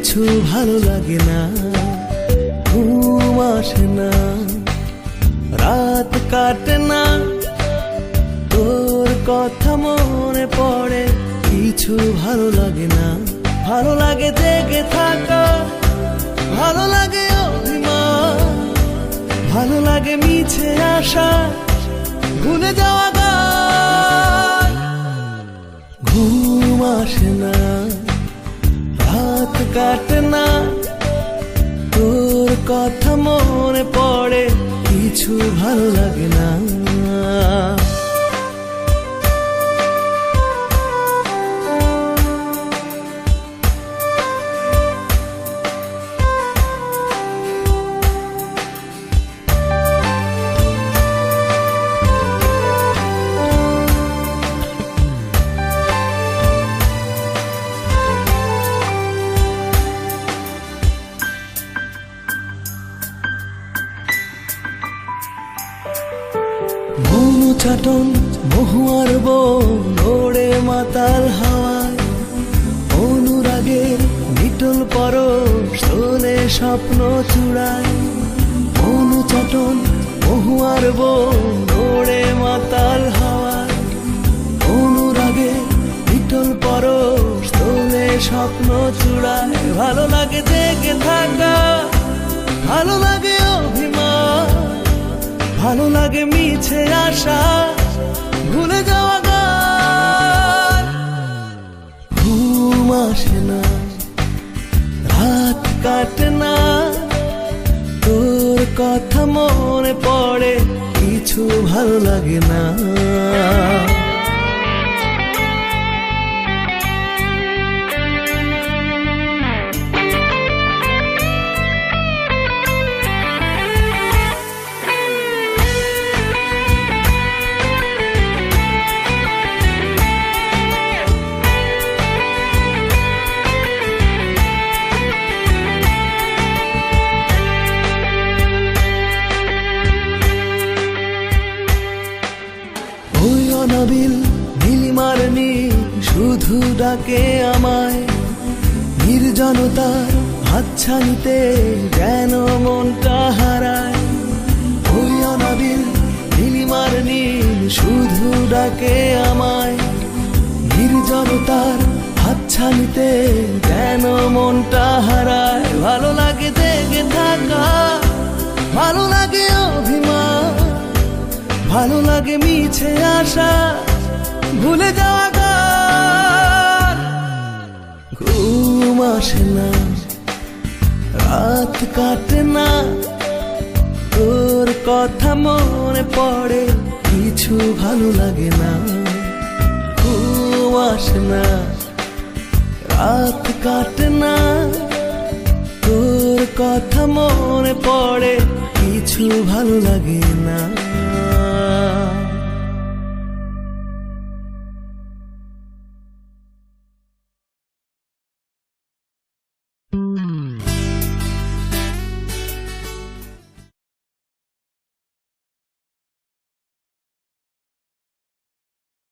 কিছু ভালো লাগে না, ঘুম আসে না, রাত কাটে না, তোর কথা মনে পড়ে, কিছু ভালো লাগে না। ভালো লাগে জেগে থাকা, ভালো লাগে অভিমান, ভালো লাগে মিছে আশা, ভুলে যাওয়া গান। ঘুম আসে না, রাত কাটে না, তোর কথা মনে পড়ে, কিছু ভালো লাগে না। চাটন মহুয়ার বন ওড়ে মাতাল হাওয়ায়, অনুরাগের নিটল পরশ তোলে স্বপ্ন চূড়ায়। চাটন মহুয়ার বন ওড়ে মাতাল হাওয়ায়, অনুরাগের নিটল পরশ তোলে স্বপ্ন চূড়ায়। ভালো লাগে জেগে থাকা, ভালো লাগে অভিমান, ভালো লাগে মিছে আশা, ভুলে যাওয়া গান। ঘুম আসে না, রাত কাটে না, তোর কথা মনে পড়ে, কিছু ভালো লাগে না। অনাবিল নীলিমার নীল শুধু ডাকে আমায়, নির্জনতার হাতছানিতে যেন মনটা হারায়। ওই অনাবিল নীলিমার নীল শুধু ডাকে আমায়, নির্জনতার হাতছানিতে যেন মনটা হারায়। ভালো লাগে জেগে থাকা, ভালো লাগে অভিমান, ভালো লাগে মিছে আশা, ভুলে যাওয়া গান। ঘুম আসে না, রাত কাটে না, তোর কথা মনে পড়ে, কিছু ভালো লাগে না। ঘুম আসে না, রাত কাটে না, তোর কথা মনে পড়ে, কিছু ভালো লাগে না।